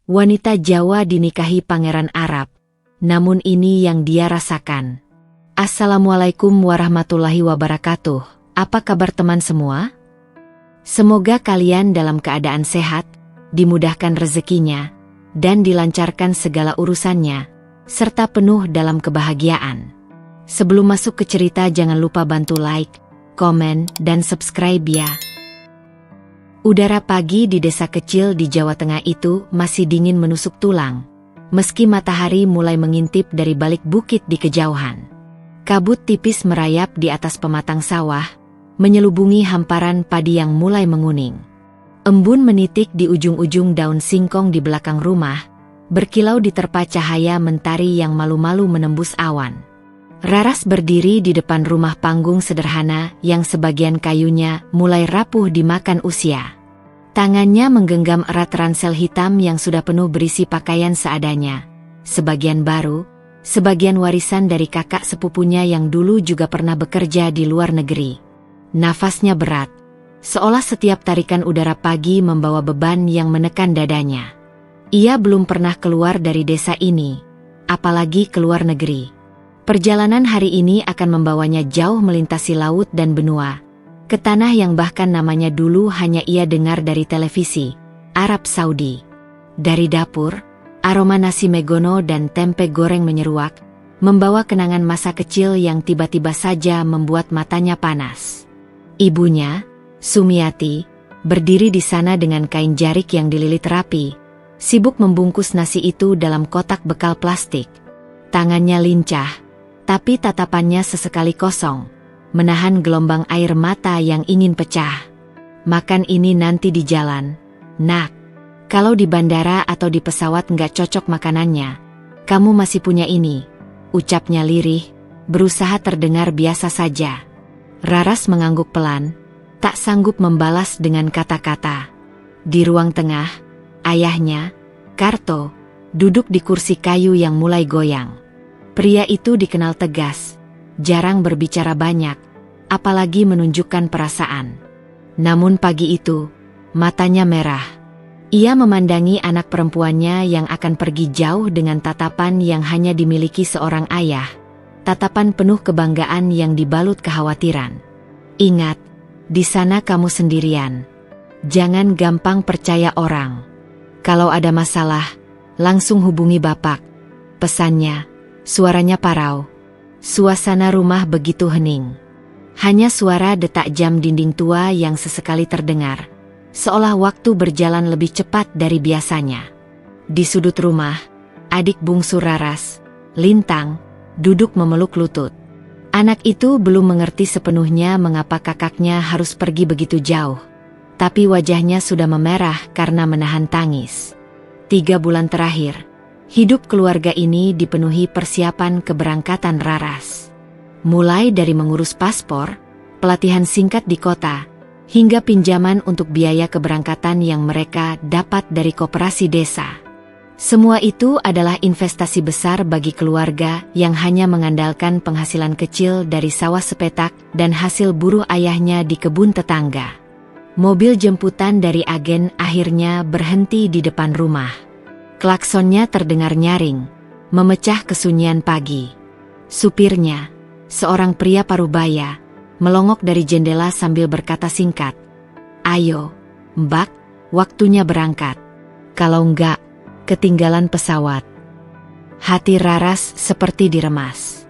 Wanita Jawa dinikahi pangeran Arab, namun ini yang dia rasakan. Assalamualaikum warahmatullahi wabarakatuh. Apa kabar teman semua? Semoga kalian dalam keadaan sehat, dimudahkan rezekinya, dan dilancarkan segala urusannya, serta penuh dalam kebahagiaan. Sebelum masuk ke cerita jangan lupa bantu like, komen, dan subscribe ya. Udara pagi di desa kecil di Jawa Tengah itu masih dingin menusuk tulang, meski matahari mulai mengintip dari balik bukit di kejauhan. Kabut tipis merayap di atas pematang sawah, menyelubungi hamparan padi yang mulai menguning. Embun menitik di ujung-ujung daun singkong di belakang rumah, berkilau diterpa cahaya mentari yang malu-malu menembus awan. Raras berdiri di depan rumah panggung sederhana yang sebagian kayunya mulai rapuh dimakan usia. Tangannya menggenggam erat ransel hitam yang sudah penuh berisi pakaian seadanya, sebagian baru, sebagian warisan dari kakak sepupunya yang dulu juga pernah bekerja di luar negeri. Nafasnya berat, seolah setiap tarikan udara pagi membawa beban yang menekan dadanya. Ia belum pernah keluar dari desa ini, apalagi keluar negeri. Perjalanan hari ini akan membawanya jauh melintasi laut dan benua, ke tanah yang bahkan namanya dulu hanya ia dengar dari televisi, Arab Saudi. Dari dapur, aroma nasi megono dan tempe goreng menyeruak, membawa kenangan masa kecil yang tiba-tiba saja membuat matanya panas. Ibunya, Sumiati, berdiri di sana dengan kain jarik yang dililit rapi, sibuk membungkus nasi itu dalam kotak bekal plastik. Tangannya lincah, tapi tatapannya sesekali kosong, menahan gelombang air mata yang ingin pecah. Makan ini nanti di jalan, nak. Kalau di bandara atau di pesawat nggak cocok makanannya, kamu masih punya ini, ucapnya lirih, berusaha terdengar biasa saja. Raras mengangguk pelan, tak sanggup membalas dengan kata-kata. Di ruang tengah, ayahnya, Karto, duduk di kursi kayu yang mulai goyang. Pria itu dikenal tegas, jarang berbicara banyak, apalagi menunjukkan perasaan. Namun pagi itu, matanya merah. Ia memandangi anak perempuannya yang akan pergi jauh dengan tatapan yang hanya dimiliki seorang ayah, tatapan penuh kebanggaan yang dibalut kekhawatiran. Ingat, di sana kamu sendirian. Jangan gampang percaya orang. Kalau ada masalah, langsung hubungi bapak. Pesannya. Suaranya parau. Suasana rumah begitu hening. Hanya suara detak jam dinding tua yang sesekali terdengar, seolah waktu berjalan lebih cepat dari biasanya. Di sudut rumah, adik bungsu Raras, Lintang, duduk memeluk lutut. Anak itu belum mengerti sepenuhnya mengapa kakaknya harus pergi begitu jauh, tapi wajahnya sudah memerah karena menahan tangis. 3 bulan terakhir, hidup keluarga ini dipenuhi persiapan keberangkatan Raras. Mulai dari mengurus paspor, pelatihan singkat di kota, hingga pinjaman untuk biaya keberangkatan yang mereka dapat dari koperasi desa. Semua itu adalah investasi besar bagi keluarga yang hanya mengandalkan penghasilan kecil dari sawah sepetak dan hasil buruh ayahnya di kebun tetangga. Mobil jemputan dari agen akhirnya berhenti di depan rumah. Klaksonnya terdengar nyaring, memecah kesunyian pagi. Supirnya, seorang pria parubaya, melongok dari jendela sambil berkata singkat, "Ayo, Mbak, waktunya berangkat. Kalau enggak, ketinggalan pesawat." Hati Raras seperti diremas.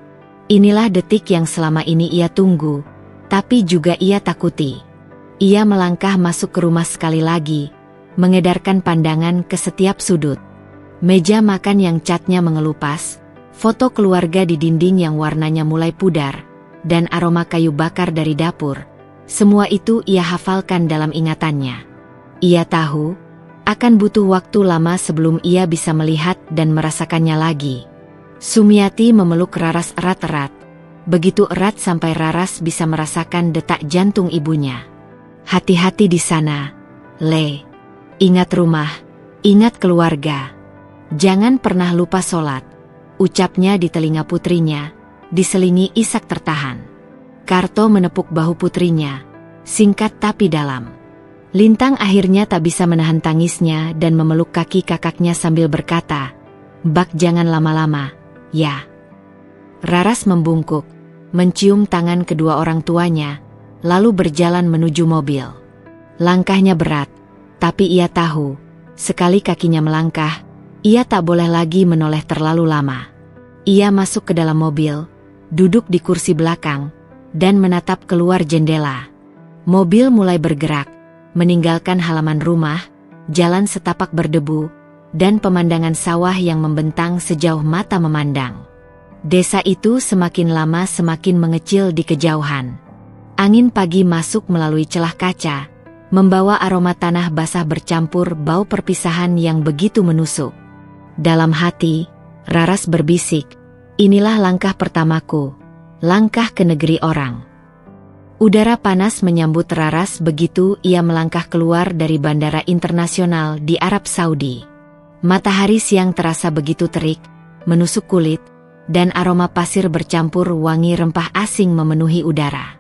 Inilah detik yang selama ini ia tunggu, tapi juga ia takuti. Ia melangkah masuk ke rumah sekali lagi, mengedarkan pandangan ke setiap sudut. Meja makan yang catnya mengelupas, foto keluarga di dinding yang warnanya mulai pudar, dan aroma kayu bakar dari dapur. Semua itu ia hafalkan dalam ingatannya. Ia tahu, akan butuh waktu lama sebelum ia bisa melihat dan merasakannya lagi. Sumiati memeluk Raras erat-erat, begitu erat sampai Raras bisa merasakan detak jantung ibunya. "Hati-hati di sana, Le. Ingat rumah, ingat keluarga. Jangan pernah lupa sholat," ucapnya di telinga putrinya, diselingi isak tertahan. Karto menepuk bahu putrinya, singkat tapi dalam. Lintang akhirnya tak bisa menahan tangisnya dan memeluk kaki kakaknya sambil berkata, "Bak, jangan lama-lama, ya." Raras membungkuk, mencium tangan kedua orang tuanya, lalu berjalan menuju mobil. Langkahnya berat, tapi ia tahu, sekali kakinya melangkah, ia tak boleh lagi menoleh terlalu lama. Ia masuk ke dalam mobil, duduk di kursi belakang, dan menatap keluar jendela. Mobil mulai bergerak, meninggalkan halaman rumah, jalan setapak berdebu, dan pemandangan sawah yang membentang sejauh mata memandang. Desa itu semakin lama semakin mengecil di kejauhan. Angin pagi masuk melalui celah kaca, membawa aroma tanah basah bercampur bau perpisahan yang begitu menusuk. Dalam hati, Raras berbisik, "Inilah langkah pertamaku, langkah ke negeri orang." Udara panas menyambut Raras begitu ia melangkah keluar dari bandara internasional di Arab Saudi. Matahari siang terasa begitu terik, menusuk kulit, dan aroma pasir bercampur wangi rempah asing memenuhi udara.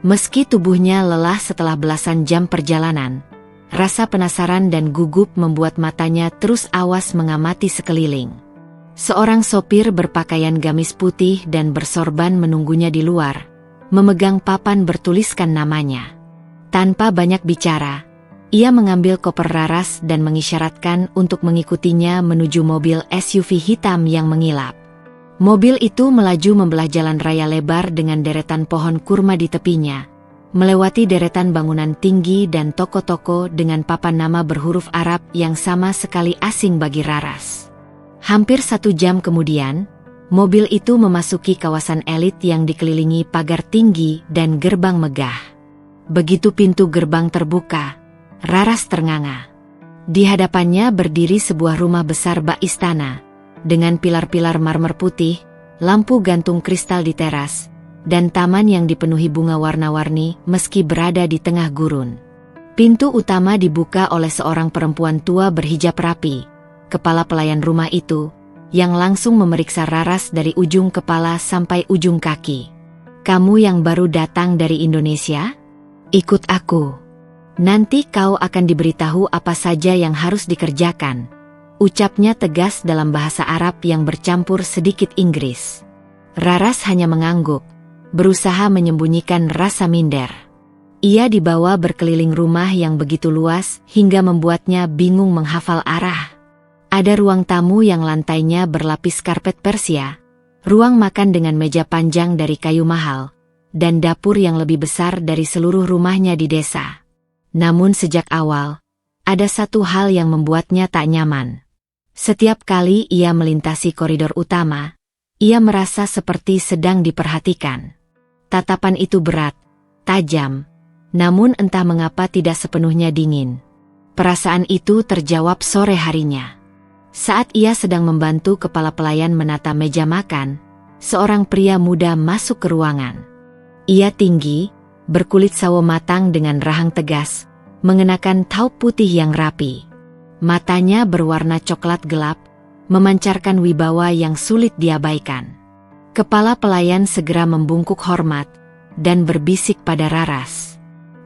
Meski tubuhnya lelah setelah belasan jam perjalanan, rasa penasaran dan gugup membuat matanya terus awas mengamati sekeliling. Seorang sopir berpakaian gamis putih dan bersorban menunggunya di luar, memegang papan bertuliskan namanya. Tanpa banyak bicara, ia mengambil koper Raras dan mengisyaratkan untuk mengikutinya menuju mobil SUV hitam yang mengilap. Mobil itu melaju membelah jalan raya lebar dengan deretan pohon kurma di tepinya, melewati deretan bangunan tinggi dan toko-toko dengan papan nama berhuruf Arab yang sama sekali asing bagi Raras. Hampir 1 jam kemudian, mobil itu memasuki kawasan elit yang dikelilingi pagar tinggi dan gerbang megah. Begitu pintu gerbang terbuka, Raras ternganga. Di hadapannya berdiri sebuah rumah besar bak istana, dengan pilar-pilar marmer putih, lampu gantung kristal di teras, dan taman yang dipenuhi bunga warna-warni meski berada di tengah gurun. Pintu utama dibuka oleh seorang perempuan tua berhijab rapi, kepala pelayan rumah itu, yang langsung memeriksa Raras dari ujung kepala sampai ujung kaki. "Kamu yang baru datang dari Indonesia? Ikut aku. Nanti kau akan diberitahu apa saja yang harus dikerjakan," ucapnya tegas dalam bahasa Arab yang bercampur sedikit Inggris. Raras hanya mengangguk, berusaha menyembunyikan rasa minder. Ia dibawa berkeliling rumah yang begitu luas hingga membuatnya bingung menghafal arah. Ada ruang tamu yang lantainya berlapis karpet Persia, ruang makan dengan meja panjang dari kayu mahal, dan dapur yang lebih besar dari seluruh rumahnya di desa. Namun sejak awal, ada satu hal yang membuatnya tak nyaman. Setiap kali ia melintasi koridor utama, ia merasa seperti sedang diperhatikan. Tatapan itu berat, tajam, namun entah mengapa tidak sepenuhnya dingin. Perasaan itu terjawab sore harinya. Saat ia sedang membantu kepala pelayan menata meja makan, seorang pria muda masuk ke ruangan. Ia tinggi, berkulit sawo matang dengan rahang tegas, mengenakan taup putih yang rapi. Matanya berwarna coklat gelap, memancarkan wibawa yang sulit diabaikan. Kepala pelayan segera membungkuk hormat, dan berbisik pada Raras.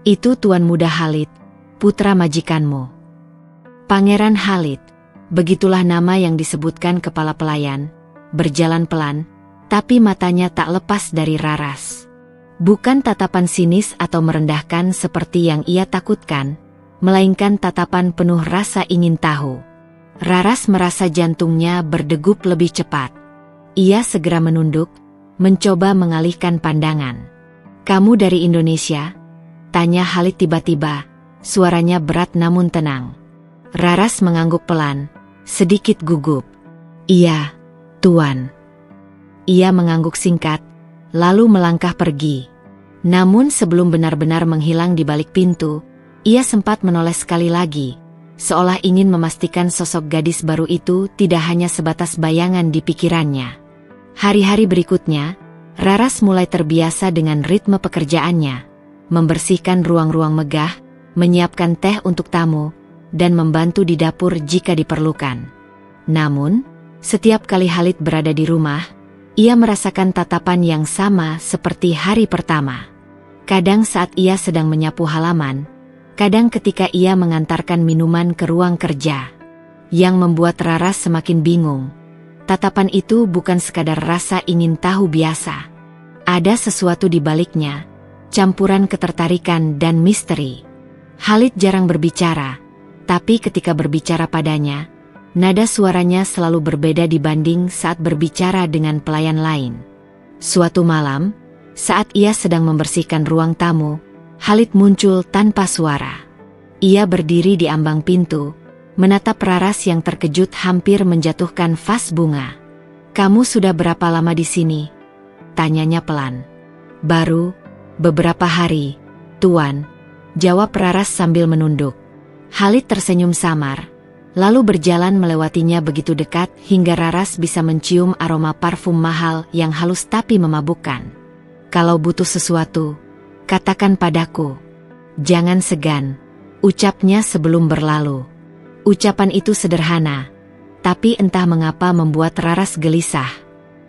"Itu Tuan Muda Khalid, putra majikanmu." Pangeran Khalid, begitulah nama yang disebutkan kepala pelayan, berjalan pelan, tapi matanya tak lepas dari Raras. Bukan tatapan sinis atau merendahkan seperti yang ia takutkan, melainkan tatapan penuh rasa ingin tahu. Raras merasa jantungnya berdegup lebih cepat. Ia segera menunduk, mencoba mengalihkan pandangan. "Kamu dari Indonesia?" tanya Khalid tiba-tiba, suaranya berat namun tenang. Raras mengangguk pelan, sedikit gugup. "Iya, Tuan." Ia mengangguk singkat, lalu melangkah pergi. Namun sebelum benar-benar menghilang di balik pintu, ia sempat menoleh sekali lagi, seolah ingin memastikan sosok gadis baru itu tidak hanya sebatas bayangan di pikirannya. Hari-hari berikutnya, Raras mulai terbiasa dengan ritme pekerjaannya, membersihkan ruang-ruang megah, menyiapkan teh untuk tamu, dan membantu di dapur jika diperlukan. Namun, setiap kali Khalid berada di rumah, ia merasakan tatapan yang sama seperti hari pertama. Kadang saat ia sedang menyapu halaman, Kadang ketika ia mengantarkan minuman ke ruang kerja, yang membuat Raras semakin bingung. Tatapan itu bukan sekadar rasa ingin tahu biasa. Ada sesuatu di baliknya, campuran ketertarikan dan misteri. Khalid jarang berbicara, tapi ketika berbicara padanya, nada suaranya selalu berbeda dibanding saat berbicara dengan pelayan lain. Suatu malam, saat ia sedang membersihkan ruang tamu, Khalid muncul tanpa suara. Ia berdiri di ambang pintu, menatap Raras yang terkejut hampir menjatuhkan vas bunga. "Kamu sudah berapa lama di sini?" tanyanya pelan. "Baru beberapa hari, Tuan," jawab Raras sambil menunduk. Khalid tersenyum samar, lalu berjalan melewatinya begitu dekat hingga Raras bisa mencium aroma parfum mahal yang halus tapi memabukkan. "Kalau butuh sesuatu, katakan padaku. Jangan segan," ucapnya sebelum berlalu. Ucapan itu sederhana, tapi entah mengapa membuat Raras gelisah.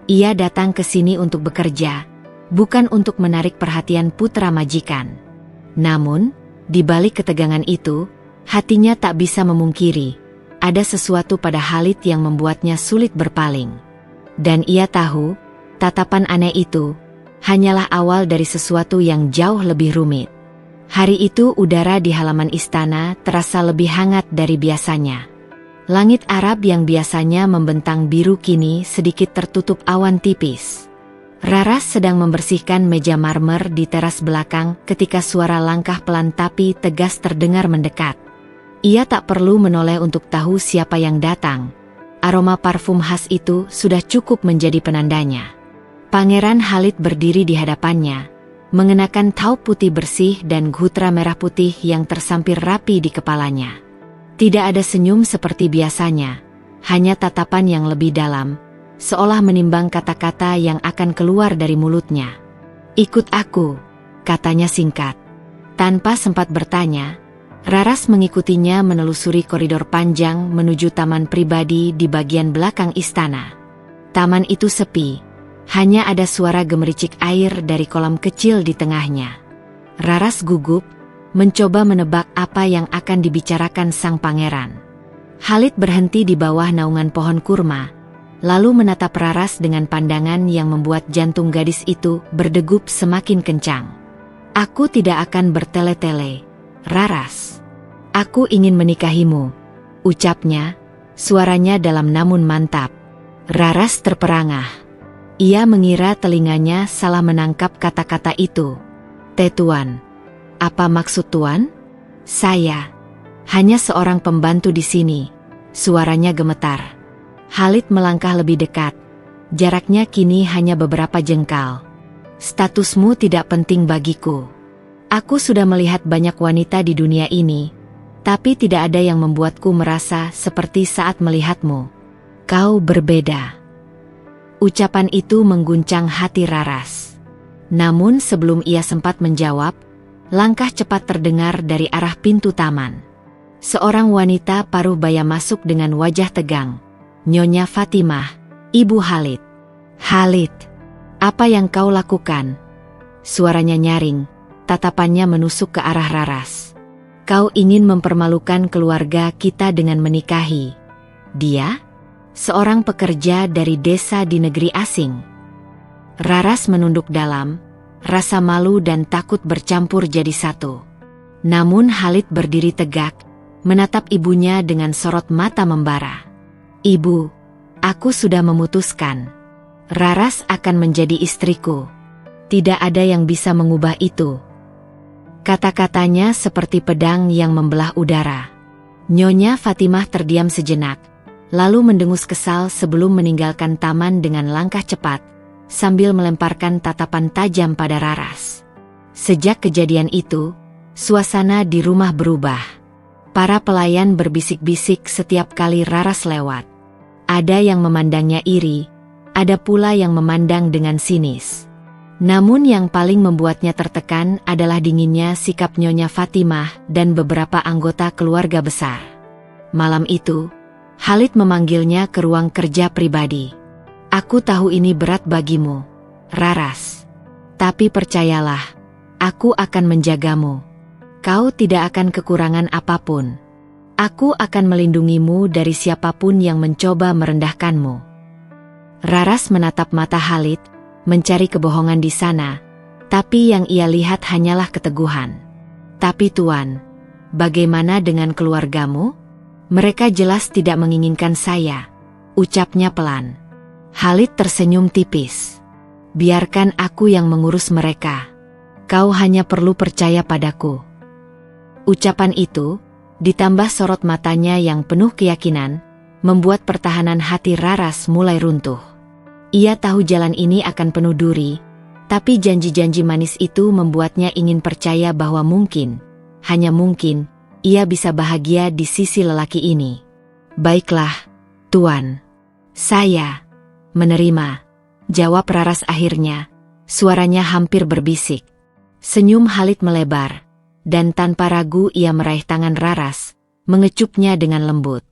Ia datang ke sini untuk bekerja, bukan untuk menarik perhatian putra majikan. Namun, di balik ketegangan itu, hatinya tak bisa memungkiri, ada sesuatu pada Khalid yang membuatnya sulit berpaling. Dan ia tahu, tatapan aneh itu hanyalah awal dari sesuatu yang jauh lebih rumit. Hari itu udara di halaman istana terasa lebih hangat dari biasanya. Langit Arab yang biasanya membentang biru kini sedikit tertutup awan tipis. Raras sedang membersihkan meja marmer di teras belakang ketika suara langkah pelan tapi tegas terdengar mendekat. Ia tak perlu menoleh untuk tahu siapa yang datang. Aroma parfum khas itu sudah cukup menjadi penandanya. Pangeran Khalid berdiri di hadapannya, mengenakan taup putih bersih dan ghutra merah putih yang tersampir rapi di kepalanya. Tidak ada senyum seperti biasanya, hanya tatapan yang lebih dalam, seolah menimbang kata-kata yang akan keluar dari mulutnya. "Ikut aku," katanya singkat. Tanpa sempat bertanya, Raras mengikutinya menelusuri koridor panjang menuju taman pribadi di bagian belakang istana. Taman itu sepi, hanya ada suara gemericik air dari kolam kecil di tengahnya. Raras gugup, mencoba menebak apa yang akan dibicarakan sang pangeran. Khalid berhenti di bawah naungan pohon kurma, lalu menatap Raras dengan pandangan yang membuat jantung gadis itu berdegup semakin kencang. "Aku tidak akan bertele-tele, Raras. Aku ingin menikahimu," ucapnya, suaranya dalam namun mantap. Raras terperangah. Ia mengira telinganya salah menangkap kata-kata itu. "Tuan. Apa maksud Tuan?" "Saya hanya seorang pembantu di sini," suaranya gemetar. Khalid melangkah lebih dekat. Jaraknya kini hanya beberapa jengkal. "Statusmu tidak penting bagiku. Aku sudah melihat banyak wanita di dunia ini, tapi tidak ada yang membuatku merasa seperti saat melihatmu. Kau berbeda." Ucapan itu mengguncang hati Raras. Namun sebelum ia sempat menjawab, langkah cepat terdengar dari arah pintu taman. Seorang wanita paruh baya masuk dengan wajah tegang. "Nyonya Fatimah, ibu Khalid." "Khalid, apa yang kau lakukan?" Suaranya nyaring, tatapannya menusuk ke arah Raras. "Kau ingin mempermalukan keluarga kita dengan menikahi dia? Seorang pekerja dari desa di negeri asing." Raras menunduk dalam, rasa malu dan takut bercampur jadi satu. Namun Khalid berdiri tegak, menatap ibunya dengan sorot mata membara. "Ibu, aku sudah memutuskan. Raras akan menjadi istriku. Tidak ada yang bisa mengubah itu." Kata-katanya seperti pedang yang membelah udara. Nyonya Fatimah terdiam sejenak, lalu mendengus kesal sebelum meninggalkan taman dengan langkah cepat, sambil melemparkan tatapan tajam pada Raras. Sejak kejadian itu, suasana di rumah berubah. Para pelayan berbisik-bisik setiap kali Raras lewat. Ada yang memandangnya iri, ada pula yang memandang dengan sinis. Namun yang paling membuatnya tertekan adalah dinginnya sikap Nyonya Fatimah dan beberapa anggota keluarga besar. Malam itu, Khalid memanggilnya ke ruang kerja pribadi. "Aku tahu ini berat bagimu, Raras. Tapi percayalah, aku akan menjagamu." Kau tidak akan kekurangan apapun. Aku akan melindungimu dari siapapun yang mencoba merendahkanmu. Raras menatap mata Khalid, mencari kebohongan di sana, tapi yang ia lihat hanyalah keteguhan. Tapi Tuan, bagaimana dengan keluargamu? Mereka jelas tidak menginginkan saya, ucapnya pelan. Khalid tersenyum tipis. Biarkan aku yang mengurus mereka. Kau hanya perlu percaya padaku. Ucapan itu, ditambah sorot matanya yang penuh keyakinan, membuat pertahanan hati Raras mulai runtuh. Ia tahu jalan ini akan penuh duri, tapi janji-janji manis itu membuatnya ingin percaya bahwa mungkin, hanya mungkin, ia bisa bahagia di sisi lelaki ini. Baiklah, Tuan. Saya menerima, jawab Raras akhirnya, suaranya hampir berbisik. Senyum Khalid melebar, dan tanpa ragu ia meraih tangan Raras, mengecupnya dengan lembut.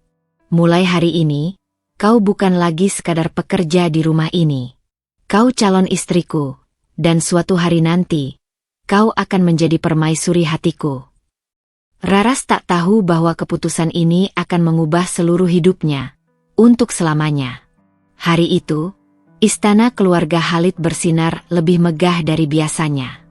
Mulai hari ini, kau bukan lagi sekadar pekerja di rumah ini. Kau calon istriku, dan suatu hari nanti, kau akan menjadi permaisuri hatiku. Raras tak tahu bahwa keputusan ini akan mengubah seluruh hidupnya, untuk selamanya. Hari itu, istana keluarga Khalid bersinar lebih megah dari biasanya.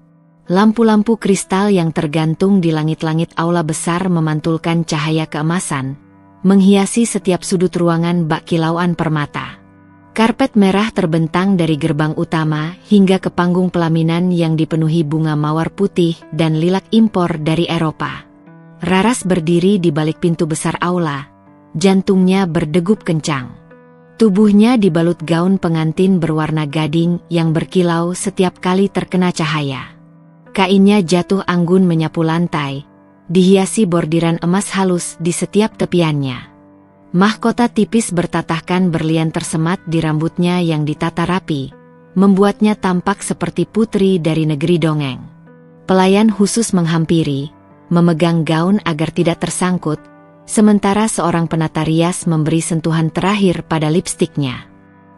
Lampu-lampu kristal yang tergantung di langit-langit aula besar memantulkan cahaya keemasan, menghiasi setiap sudut ruangan bak kilauan permata. Karpet merah terbentang dari gerbang utama hingga ke panggung pelaminan yang dipenuhi bunga mawar putih dan lilac impor dari Eropa. Raras berdiri di balik pintu besar aula, jantungnya berdegup kencang. Tubuhnya dibalut gaun pengantin berwarna gading yang berkilau setiap kali terkena cahaya. Kainnya jatuh anggun menyapu lantai, dihiasi bordiran emas halus di setiap tepiannya. Mahkota tipis bertatahkan berlian tersemat di rambutnya yang ditata rapi, membuatnya tampak seperti putri dari negeri dongeng. Pelayan khusus menghampiri, memegang gaun agar tidak tersangkut, sementara seorang penata rias memberi sentuhan terakhir pada lipstiknya.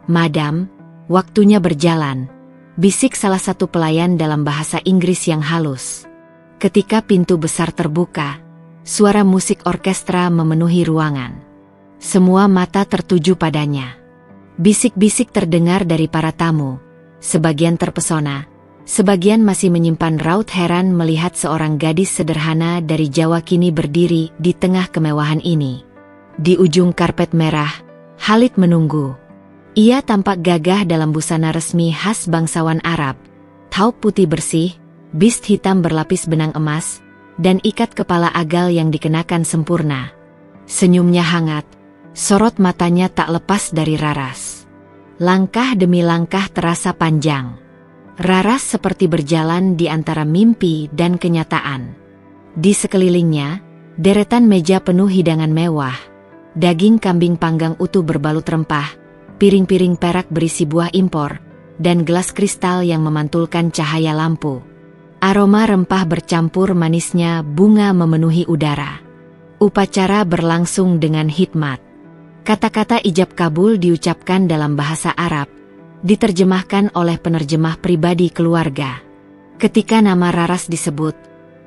"Madam, waktunya berjalan," bisik salah satu pelayan dalam bahasa Inggris yang halus. Ketika pintu besar terbuka, suara musik orkestra memenuhi ruangan. Semua mata tertuju padanya. Bisik-bisik terdengar dari para tamu, sebagian terpesona, sebagian masih menyimpan raut heran melihat seorang gadis sederhana dari Jawa kini berdiri di tengah kemewahan ini. Di ujung karpet merah, Khalid menunggu. Ia tampak gagah dalam busana resmi khas bangsawan Arab, thawb putih bersih, bist hitam berlapis benang emas, dan ikat kepala agal yang dikenakan sempurna. Senyumnya hangat, sorot matanya tak lepas dari Raras. Langkah demi langkah terasa panjang. Raras seperti berjalan di antara mimpi dan kenyataan. Di sekelilingnya, deretan meja penuh hidangan mewah, daging kambing panggang utuh berbalut rempah, piring-piring perak berisi buah impor, dan gelas kristal yang memantulkan cahaya lampu. Aroma rempah bercampur manisnya bunga memenuhi udara. Upacara berlangsung dengan hikmat. Kata-kata ijab kabul diucapkan dalam bahasa Arab, diterjemahkan oleh penerjemah pribadi keluarga. Ketika nama Raras disebut,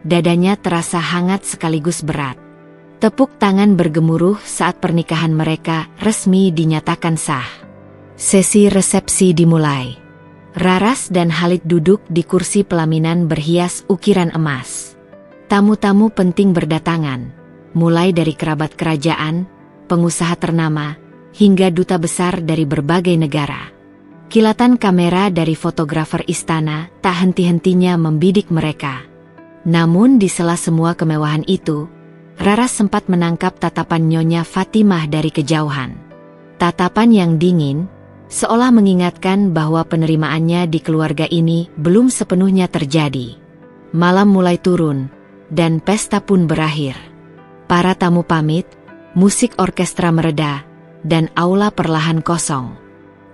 dadanya terasa hangat sekaligus berat. Tepuk tangan bergemuruh saat pernikahan mereka resmi dinyatakan sah. Sesi resepsi dimulai. Raras dan Khalid duduk di kursi pelaminan berhias ukiran emas. Tamu-tamu penting berdatangan, mulai dari kerabat kerajaan, pengusaha ternama, hingga duta besar dari berbagai negara. Kilatan kamera dari fotografer istana tak henti-hentinya membidik mereka. Namun di sela semua kemewahan itu, Raras sempat menangkap tatapan Nyonya Fatimah dari kejauhan. Tatapan yang dingin, seolah mengingatkan bahwa penerimaannya di keluarga ini belum sepenuhnya terjadi. Malam mulai turun, dan pesta pun berakhir. Para tamu pamit, musik orkestra mereda, dan aula perlahan kosong.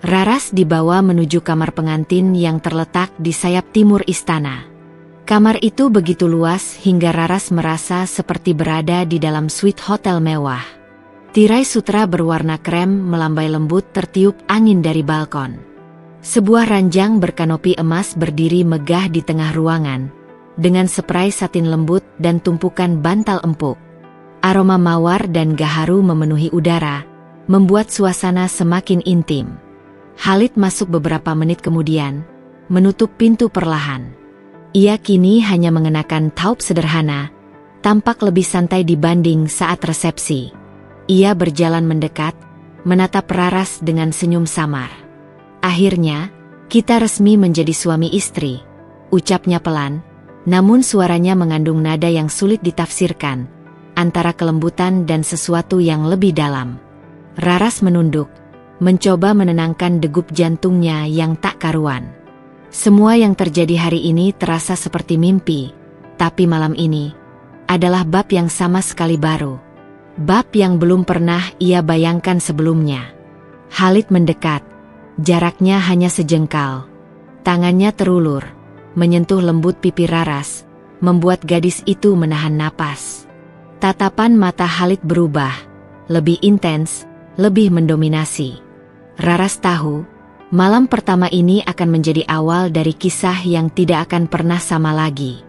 Raras dibawa menuju kamar pengantin yang terletak di sayap timur istana. Kamar itu begitu luas hingga Raras merasa seperti berada di dalam suite hotel mewah. Tirai sutra berwarna krem melambai lembut tertiup angin dari balkon. Sebuah ranjang berkanopi emas berdiri megah di tengah ruangan, dengan spray satin lembut dan tumpukan bantal empuk. Aroma mawar dan gaharu memenuhi udara, membuat suasana semakin intim. Khalid masuk beberapa menit kemudian, menutup pintu perlahan. Ia kini hanya mengenakan taup sederhana, tampak lebih santai dibanding saat resepsi. Ia berjalan mendekat, menatap Raras dengan senyum samar. Akhirnya, kita resmi menjadi suami istri, ucapnya pelan, namun suaranya mengandung nada yang sulit ditafsirkan, antara kelembutan dan sesuatu yang lebih dalam. Raras menunduk, mencoba menenangkan degup jantungnya yang tak karuan. Semua yang terjadi hari ini terasa seperti mimpi, tapi malam ini adalah bab yang sama sekali baru. Bab yang belum pernah ia bayangkan sebelumnya. Khalid mendekat, jaraknya hanya sejengkal. Tangannya terulur, menyentuh lembut pipi Raras, membuat gadis itu menahan napas. Tatapan mata Khalid berubah, lebih intens, lebih mendominasi. Raras tahu, malam pertama ini akan menjadi awal dari kisah yang tidak akan pernah sama lagi.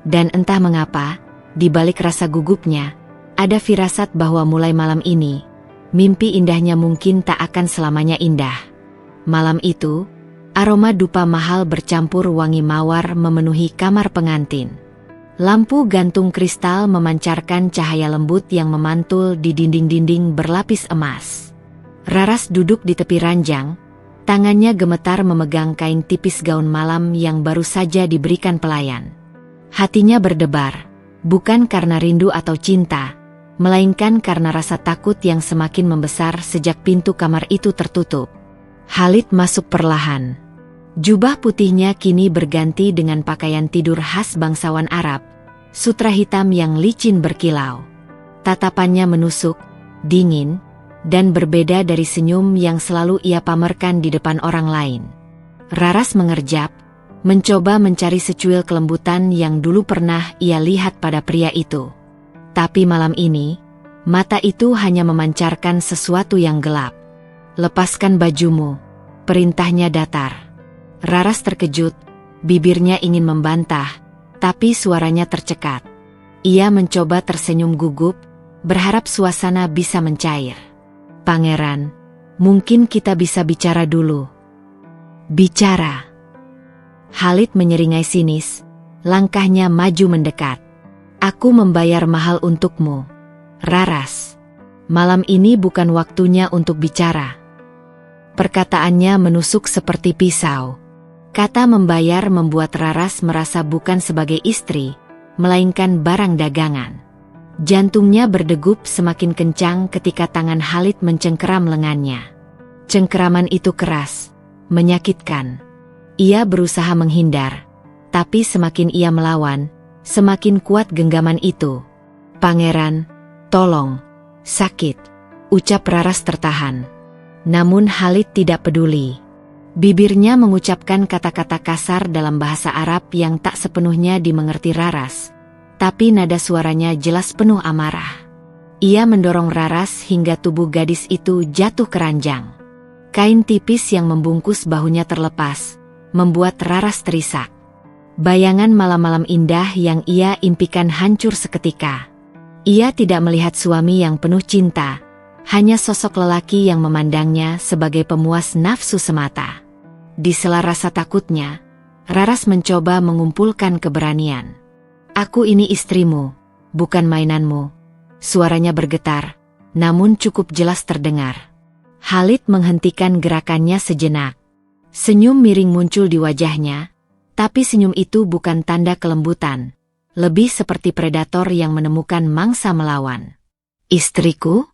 Dan entah mengapa, di balik rasa gugupnya, ada firasat bahwa mulai malam ini, mimpi indahnya mungkin tak akan selamanya indah. Malam itu, aroma dupa mahal bercampur wangi mawar memenuhi kamar pengantin. Lampu gantung kristal memancarkan cahaya lembut yang memantul di dinding-dinding berlapis emas. Raras duduk di tepi ranjang, tangannya gemetar memegang kain tipis gaun malam yang baru saja diberikan pelayan. Hatinya berdebar, bukan karena rindu atau cinta, melainkan karena rasa takut yang semakin membesar sejak pintu kamar itu tertutup. Khalid masuk perlahan. Jubah putihnya kini berganti dengan pakaian tidur khas bangsawan Arab, sutra hitam yang licin berkilau. Tatapannya menusuk, dingin, dan berbeda dari senyum yang selalu ia pamerkan di depan orang lain. Raras mengerjap, mencoba mencari secuil kelembutan yang dulu pernah ia lihat pada pria itu. Tapi malam ini, mata itu hanya memancarkan sesuatu yang gelap. "Lepaskan bajumu," perintahnya datar. Raras terkejut, bibirnya ingin membantah, tapi suaranya tercekat. Ia mencoba tersenyum gugup, berharap suasana bisa mencair. "Pangeran, mungkin kita bisa bicara dulu." "Bicara?" Khalid menyeringai sinis, langkahnya maju mendekat. "Aku membayar mahal untukmu, Raras. Malam ini bukan waktunya untuk bicara." Perkataannya menusuk seperti pisau. Kata membayar membuat Raras merasa bukan sebagai istri, melainkan barang dagangan. Jantungnya berdegup semakin kencang ketika tangan Khalid mencengkeram lengannya. Cengkeraman itu keras, menyakitkan. Ia berusaha menghindar, tapi semakin ia melawan, semakin kuat genggaman itu. "Pangeran, tolong, sakit," ucap Raras tertahan. Namun Khalid tidak peduli. Bibirnya mengucapkan kata-kata kasar dalam bahasa Arab yang tak sepenuhnya dimengerti Raras, tapi nada suaranya jelas penuh amarah. Ia mendorong Raras hingga tubuh gadis itu jatuh ke ranjang. Kain tipis yang membungkus bahunya terlepas, membuat Raras terisak. Bayangan malam-malam indah yang ia impikan hancur seketika. Ia tidak melihat suami yang penuh cinta, hanya sosok lelaki yang memandangnya sebagai pemuas nafsu semata. Di sela rasa takutnya, Raras mencoba mengumpulkan keberanian. "Aku ini istrimu, bukan mainanmu." Suaranya bergetar, namun cukup jelas terdengar. Khalid menghentikan gerakannya sejenak. Senyum miring muncul di wajahnya, tapi senyum itu bukan tanda kelembutan, lebih seperti predator yang menemukan mangsa melawan. "Istriku?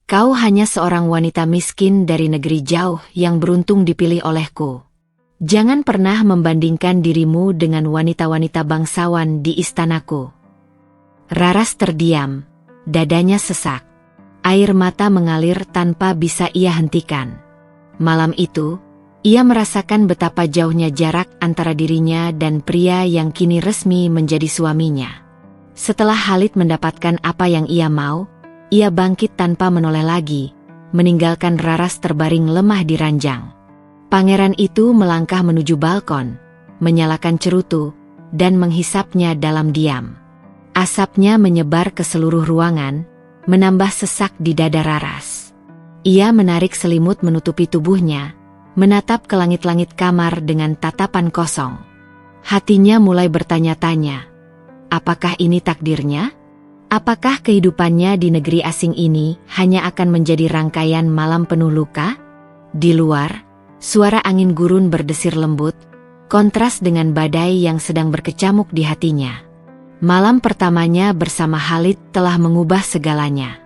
Kau hanya seorang wanita miskin dari negeri jauh yang beruntung dipilih olehku. Jangan pernah membandingkan dirimu dengan wanita-wanita bangsawan di istanaku." Raras terdiam, dadanya sesak. Air mata mengalir tanpa bisa ia hentikan. Malam itu, ia merasakan betapa jauhnya jarak antara dirinya dan pria yang kini resmi menjadi suaminya. Setelah Khalid mendapatkan apa yang ia mau, ia bangkit tanpa menoleh lagi, meninggalkan Raras terbaring lemah di ranjang. Pangeran itu melangkah menuju balkon, menyalakan cerutu, dan menghisapnya dalam diam. Asapnya menyebar ke seluruh ruangan, menambah sesak di dada Raras. Ia menarik selimut menutupi tubuhnya, menatap ke langit-langit kamar dengan tatapan kosong. Hatinya mulai bertanya-tanya, apakah ini takdirnya? Apakah kehidupannya di negeri asing ini hanya akan menjadi rangkaian malam penuh luka? Di luar, suara angin gurun berdesir lembut, kontras dengan badai yang sedang berkecamuk di hatinya. Malam pertamanya bersama Khalid telah mengubah segalanya.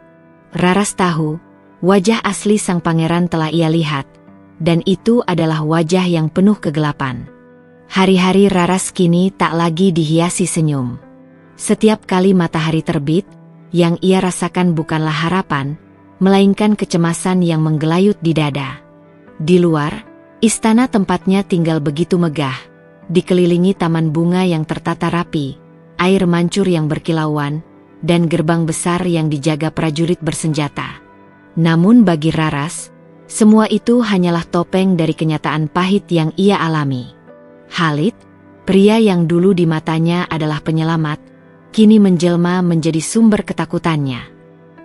Raras tahu, wajah asli sang pangeran telah ia lihat, dan itu adalah wajah yang penuh kegelapan. Hari-hari Raras kini tak lagi dihiasi senyum. Setiap kali matahari terbit, yang ia rasakan bukanlah harapan, melainkan kecemasan yang menggelayut di dada. Di luar, istana tempatnya tinggal begitu megah, dikelilingi taman bunga yang tertata rapi, air mancur yang berkilauan, dan gerbang besar yang dijaga prajurit bersenjata. Namun bagi Raras, semua itu hanyalah topeng dari kenyataan pahit yang ia alami. Khalid, pria yang dulu di matanya adalah penyelamat, kini menjelma menjadi sumber ketakutannya.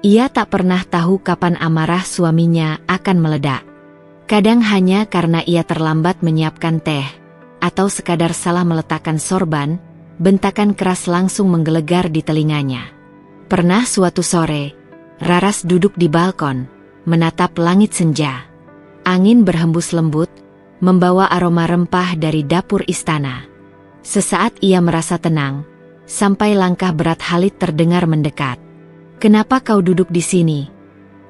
Ia tak pernah tahu kapan amarah suaminya akan meledak. Kadang hanya karena ia terlambat menyiapkan teh, atau sekadar salah meletakkan sorban, bentakan keras langsung menggelegar di telinganya. Pernah suatu sore, Raras duduk di balkon, menatap langit senja. Angin berhembus lembut, membawa aroma rempah dari dapur istana. Sesaat ia merasa tenang, sampai langkah berat Khalid terdengar mendekat. "Kenapa kau duduk di sini?"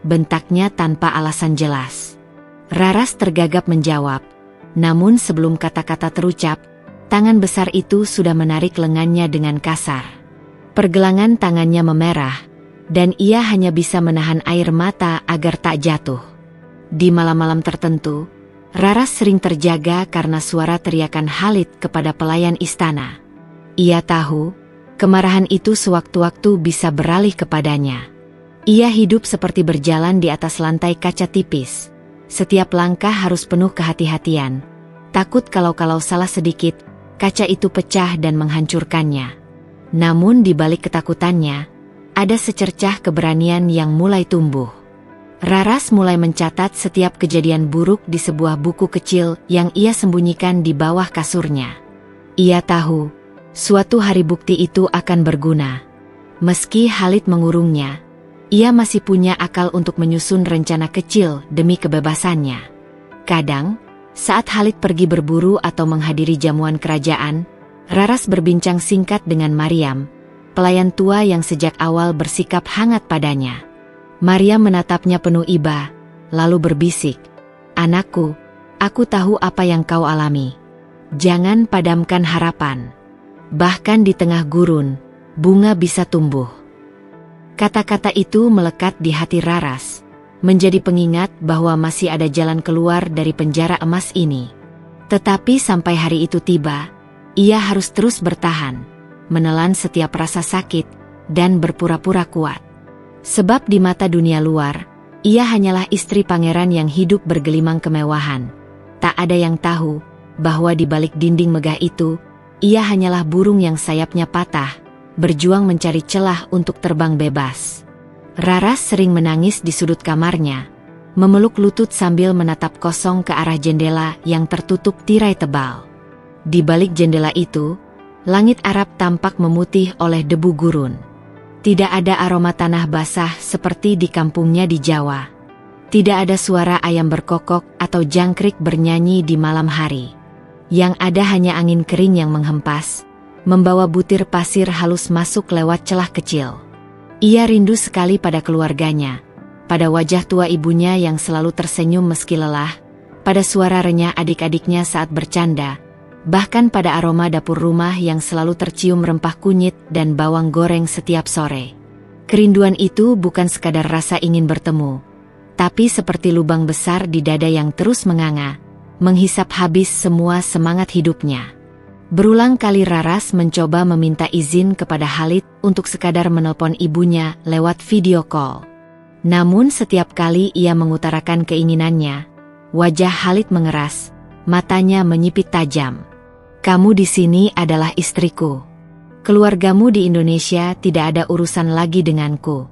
bentaknya tanpa alasan jelas. Raras tergagap menjawab, namun sebelum kata-kata terucap, tangan besar itu sudah menarik lengannya dengan kasar. Pergelangan tangannya memerah, dan ia hanya bisa menahan air mata agar tak jatuh. Di malam-malam tertentu, Raras sering terjaga karena suara teriakan Khalid kepada pelayan istana. Ia tahu, kemarahan itu sewaktu-waktu bisa beralih kepadanya. Ia hidup seperti berjalan di atas lantai kaca tipis. Setiap langkah harus penuh kehati-hatian. Takut kalau salah sedikit, kaca itu pecah dan menghancurkannya. Namun di balik ketakutannya, ada secercah keberanian yang mulai tumbuh. Raras mulai mencatat setiap kejadian buruk di sebuah buku kecil yang ia sembunyikan di bawah kasurnya. Ia tahu, suatu hari bukti itu akan berguna. Meski Khalid mengurungnya, ia masih punya akal untuk menyusun rencana kecil demi kebebasannya. Kadang, saat Khalid pergi berburu atau menghadiri jamuan kerajaan, Raras berbincang singkat dengan Mariam, pelayan tua yang sejak awal bersikap hangat padanya. Mariam menatapnya penuh iba, lalu berbisik, "Anakku, aku tahu apa yang kau alami. Jangan padamkan harapan. Bahkan di tengah gurun, bunga bisa tumbuh." Kata-kata itu melekat di hati Raras, menjadi pengingat bahwa masih ada jalan keluar dari penjara emas ini. Tetapi sampai hari itu tiba, ia harus terus bertahan, menelan setiap rasa sakit, dan berpura-pura kuat. Sebab di mata dunia luar, ia hanyalah istri pangeran yang hidup bergelimang kemewahan. Tak ada yang tahu bahwa di balik dinding megah itu, ia hanyalah burung yang sayapnya patah, berjuang mencari celah untuk terbang bebas. Raras sering menangis di sudut kamarnya, memeluk lutut sambil menatap kosong ke arah jendela yang tertutup tirai tebal. Di balik jendela itu, langit Arab tampak memutih oleh debu gurun. Tidak ada aroma tanah basah seperti di kampungnya di Jawa. Tidak ada suara ayam berkokok atau jangkrik bernyanyi di malam hari. Yang ada hanya angin kering yang menghempas, membawa butir pasir halus masuk lewat celah kecil. Ia rindu sekali pada keluarganya, pada wajah tua ibunya yang selalu tersenyum meski lelah, pada suara renyah adik-adiknya saat bercanda, bahkan pada aroma dapur rumah yang selalu tercium rempah kunyit dan bawang goreng setiap sore. Kerinduan itu bukan sekadar rasa ingin bertemu, tapi seperti lubang besar di dada yang terus menganga, menghisap habis semua semangat hidupnya. Berulang kali Raras mencoba meminta izin kepada Khalid untuk sekadar menelpon ibunya lewat video call. Namun setiap kali ia mengutarakan keinginannya, wajah Khalid mengeras, matanya menyipit tajam. Kamu di sini adalah istriku. Keluargamu di Indonesia tidak ada urusan lagi denganku.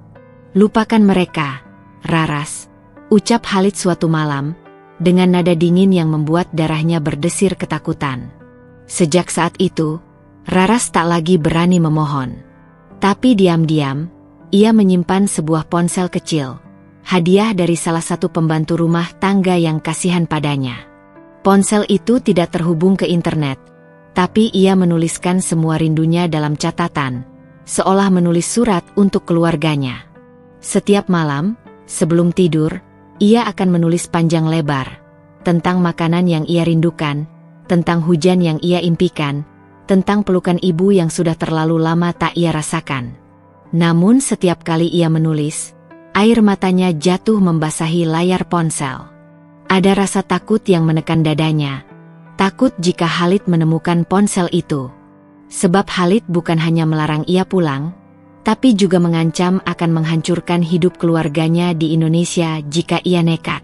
Lupakan mereka, Raras, ucap Khalid suatu malam, dengan nada dingin yang membuat darahnya berdesir ketakutan. Sejak saat itu, Raras tak lagi berani memohon. Tapi diam-diam, ia menyimpan sebuah ponsel kecil, hadiah dari salah satu pembantu rumah tangga yang kasihan padanya. Ponsel itu tidak terhubung ke internet, tapi ia menuliskan semua rindunya dalam catatan, seolah menulis surat untuk keluarganya. Setiap malam, sebelum tidur, ia akan menulis panjang lebar, tentang makanan yang ia rindukan, tentang hujan yang ia impikan, tentang pelukan ibu yang sudah terlalu lama tak ia rasakan. Namun setiap kali ia menulis, air matanya jatuh membasahi layar ponsel. Ada rasa takut yang menekan dadanya. Takut jika Khalid menemukan ponsel itu. Sebab Khalid bukan hanya melarang ia pulang, tapi juga mengancam akan menghancurkan hidup keluarganya di Indonesia jika ia nekat.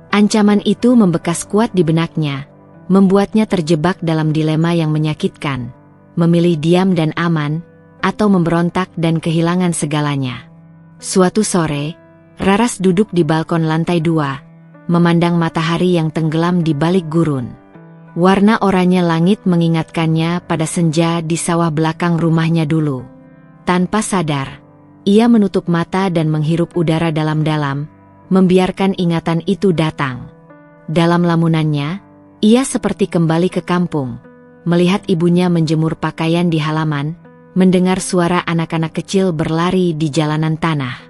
Ancaman itu membekas kuat di benaknya, membuatnya terjebak dalam dilema yang menyakitkan, memilih diam dan aman, atau memberontak dan kehilangan segalanya. Suatu sore, Raras duduk di balkon lantai 2, memandang matahari yang tenggelam di balik gurun. Warna oranye langit mengingatkannya pada senja di sawah belakang rumahnya dulu. Tanpa sadar, ia menutup mata dan menghirup udara dalam-dalam, membiarkan ingatan itu datang. Dalam lamunannya, ia seperti kembali ke kampung, melihat ibunya menjemur pakaian di halaman, mendengar suara anak-anak kecil berlari di jalanan tanah.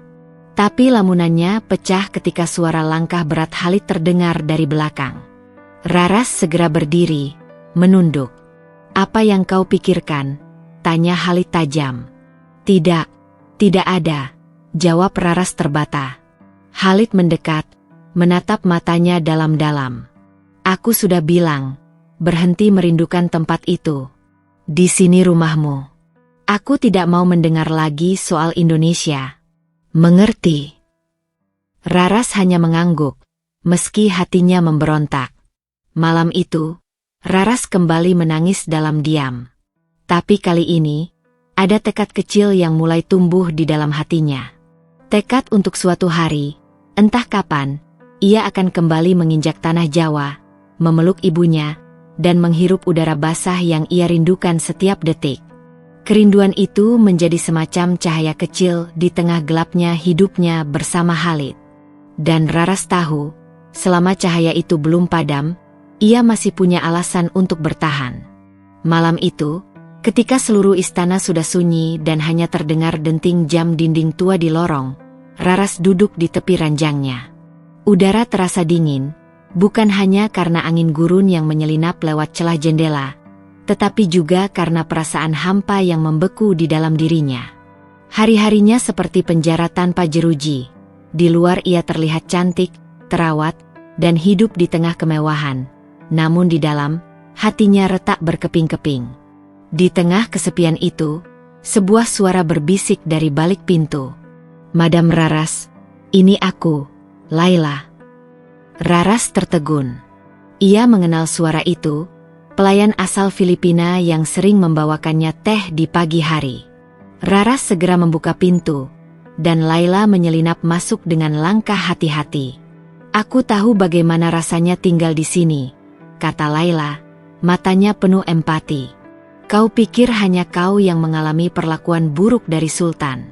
Tapi lamunannya pecah ketika suara langkah berat Khalid terdengar dari belakang. Raras segera berdiri, menunduk. "Apa yang kau pikirkan?" tanya Khalid tajam. Tidak ada," jawab Raras terbata. Khalid mendekat, menatap matanya dalam-dalam. "Aku sudah bilang, berhenti merindukan tempat itu. Di sini rumahmu. Aku tidak mau mendengar lagi soal Indonesia. Mengerti?" Raras hanya mengangguk, meski hatinya memberontak. Malam itu, Raras kembali menangis dalam diam. Tapi kali ini, ada tekad kecil yang mulai tumbuh di dalam hatinya. Tekad untuk suatu hari, entah kapan, ia akan kembali menginjak tanah Jawa, memeluk ibunya, dan menghirup udara basah yang ia rindukan setiap detik. Kerinduan itu menjadi semacam cahaya kecil di tengah gelapnya hidupnya bersama Khalid. Dan Raras tahu, selama cahaya itu belum padam, ia masih punya alasan untuk bertahan. Malam itu, ketika seluruh istana sudah sunyi dan hanya terdengar denting jam dinding tua di lorong, Raras duduk di tepi ranjangnya. Udara terasa dingin, bukan hanya karena angin gurun yang menyelinap lewat celah jendela, tetapi juga karena perasaan hampa yang membeku di dalam dirinya. Hari-harinya seperti penjara tanpa jeruji. Di luar ia terlihat cantik, terawat, dan hidup di tengah kemewahan. Namun di dalam, hatinya retak berkeping-keping. Di tengah kesepian itu, sebuah suara berbisik dari balik pintu. "Madam Raras, ini aku, Laila." Raras tertegun. Ia mengenal suara itu, pelayan asal Filipina yang sering membawakannya teh di pagi hari. Raras segera membuka pintu, dan Laila menyelinap masuk dengan langkah hati-hati. "Aku tahu bagaimana rasanya tinggal di sini," kata Laila, matanya penuh empati. "Kau pikir hanya kau yang mengalami perlakuan buruk dari Sultan.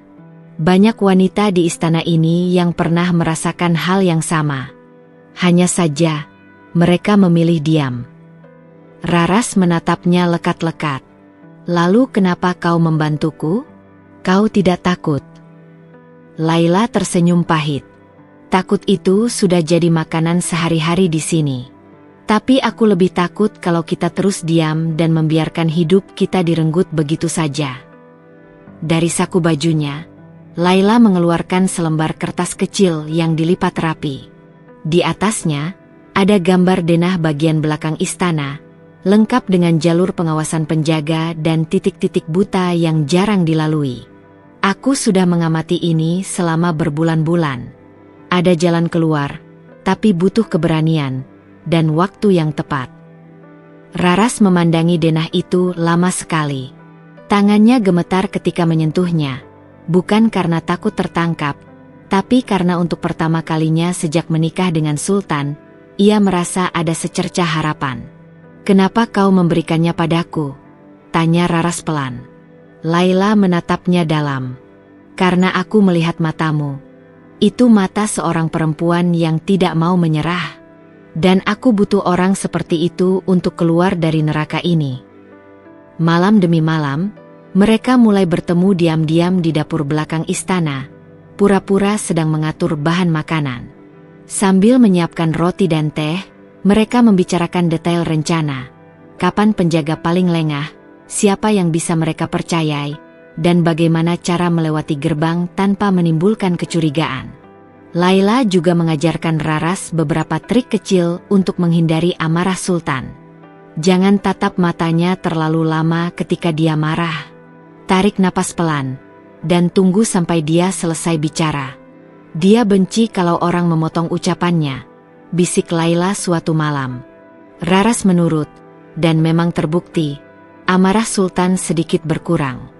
Banyak wanita di istana ini yang pernah merasakan hal yang sama. Hanya saja, mereka memilih diam." Raras menatapnya lekat-lekat. "Lalu kenapa kau membantuku? Kau tidak takut?" Laila tersenyum pahit. "Takut itu sudah jadi makanan sehari-hari di sini. Tapi aku lebih takut kalau kita terus diam dan membiarkan hidup kita direnggut begitu saja." Dari saku bajunya, Laila mengeluarkan selembar kertas kecil yang dilipat rapi. Di atasnya, ada gambar denah bagian belakang istana, lengkap dengan jalur pengawasan penjaga dan titik-titik buta yang jarang dilalui. "Aku sudah mengamati ini selama berbulan-bulan. Ada jalan keluar, tapi butuh keberanian dan waktu yang tepat." Raras memandangi denah itu lama sekali. Tangannya gemetar ketika menyentuhnya, bukan karena takut tertangkap, tapi karena untuk pertama kalinya sejak menikah dengan Sultan, ia merasa ada secercah harapan. "Kenapa kau memberikannya padaku?" tanya Raras pelan. Laila menatapnya dalam. "Karena aku melihat matamu. Itu mata seorang perempuan yang tidak mau menyerah. Dan aku butuh orang seperti itu untuk keluar dari neraka ini." Malam demi malam, mereka mulai bertemu diam-diam di dapur belakang istana, pura-pura sedang mengatur bahan makanan. Sambil menyiapkan roti dan teh, mereka membicarakan detail rencana. Kapan penjaga paling lengah, siapa yang bisa mereka percayai, dan bagaimana cara melewati gerbang tanpa menimbulkan kecurigaan. Laila juga mengajarkan Raras beberapa trik kecil untuk menghindari amarah Sultan. Jangan tatap matanya terlalu lama ketika dia marah. Tarik napas pelan, dan tunggu sampai dia selesai bicara. Dia benci kalau orang memotong ucapannya, bisik Laila suatu malam. Raras menurut, dan memang terbukti, amarah Sultan sedikit berkurang.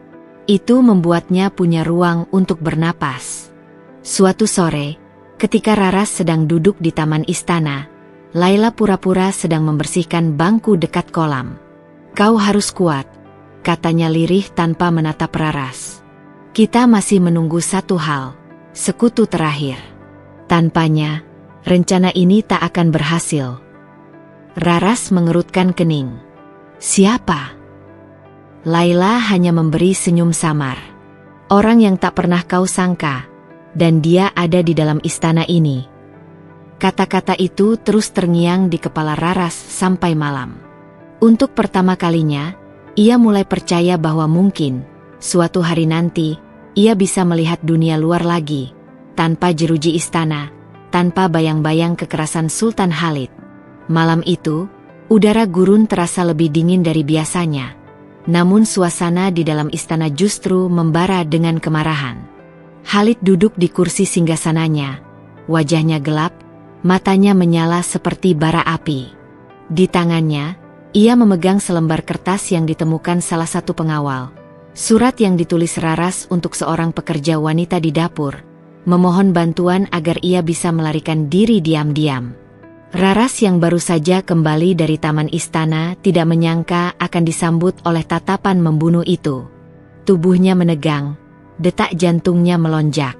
Itu membuatnya punya ruang untuk bernapas. Suatu sore, ketika Raras sedang duduk di taman istana, Laila pura-pura sedang membersihkan bangku dekat kolam. "Kau harus kuat," katanya lirih tanpa menatap Raras. "Kita masih menunggu satu hal, sekutu terakhir. Tanpanya, rencana ini tak akan berhasil." Raras mengerutkan kening. "Siapa?" Laila hanya memberi senyum samar. "Orang yang tak pernah kau sangka. Dan dia ada di dalam istana ini." Kata-kata itu terus terngiang di kepala Raras sampai malam. Untuk pertama kalinya, ia mulai percaya bahwa mungkin, suatu hari nanti, ia bisa melihat dunia luar lagi, tanpa jeruji istana, tanpa bayang-bayang kekerasan Sultan Khalid. Malam itu, udara gurun terasa lebih dingin dari biasanya. Namun suasana di dalam istana justru membara dengan kemarahan. Khalid duduk di kursi singgasananya. Wajahnya gelap, matanya menyala seperti bara api. Di tangannya, ia memegang selembar kertas yang ditemukan salah satu pengawal. Surat yang ditulis Raras untuk seorang pekerja wanita di dapur, memohon bantuan agar ia bisa melarikan diri diam-diam. Raras yang baru saja kembali dari taman istana tidak menyangka akan disambut oleh tatapan membunuh itu. Tubuhnya menegang. Detak jantungnya melonjak.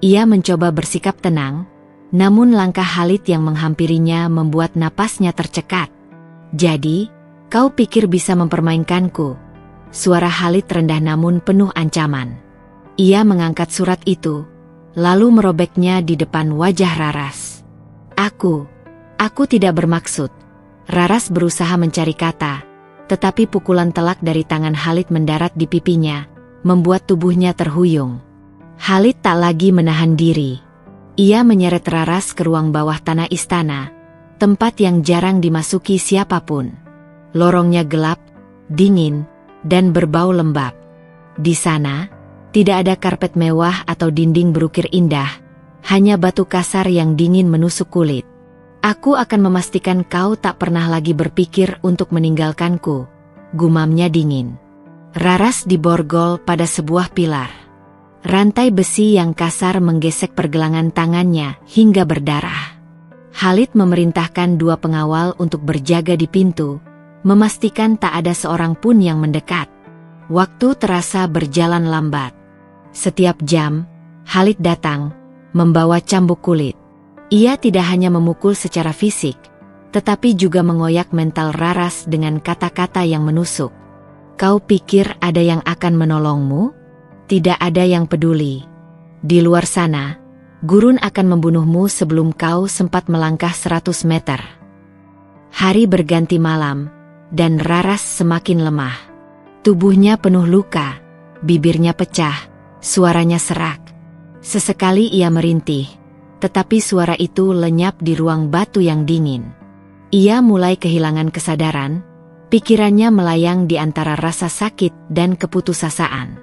Ia mencoba bersikap tenang, namun langkah Khalid yang menghampirinya membuat napasnya tercekat. "Jadi, kau pikir bisa mempermainkanku?" Suara Khalid rendah namun penuh ancaman. Ia mengangkat surat itu, lalu merobeknya di depan wajah Raras. Aku tidak bermaksud." Raras berusaha mencari kata, tetapi pukulan telak dari tangan Khalid mendarat di pipinya, membuat tubuhnya terhuyung. Khalid tak lagi menahan diri. Ia menyeret Raras ke ruang bawah tanah istana, tempat yang jarang dimasuki siapapun. Lorongnya gelap, dingin, dan berbau lembab. Di sana, tidak ada karpet mewah atau dinding berukir indah, hanya batu kasar yang dingin menusuk kulit. "Aku akan memastikan kau tak pernah lagi berpikir untuk meninggalkanku," gumamnya dingin. Raras diborgol pada sebuah pilar. Rantai besi yang kasar menggesek pergelangan tangannya hingga berdarah. Khalid memerintahkan 2 pengawal untuk berjaga di pintu, memastikan tak ada seorang pun yang mendekat. Waktu terasa berjalan lambat. Setiap jam, Khalid datang, membawa cambuk kulit. Ia tidak hanya memukul secara fisik, tetapi juga mengoyak mental Raras dengan kata-kata yang menusuk. "Kau pikir ada yang akan menolongmu? Tidak ada yang peduli. Di luar sana, gurun akan membunuhmu sebelum kau sempat melangkah 100 meter." Hari berganti malam, dan Raras semakin lemah. Tubuhnya penuh luka, bibirnya pecah, suaranya serak. Sesekali ia merintih, tetapi suara itu lenyap di ruang batu yang dingin. Ia mulai kehilangan kesadaran. Pikirannya melayang di antara rasa sakit dan keputusasaan.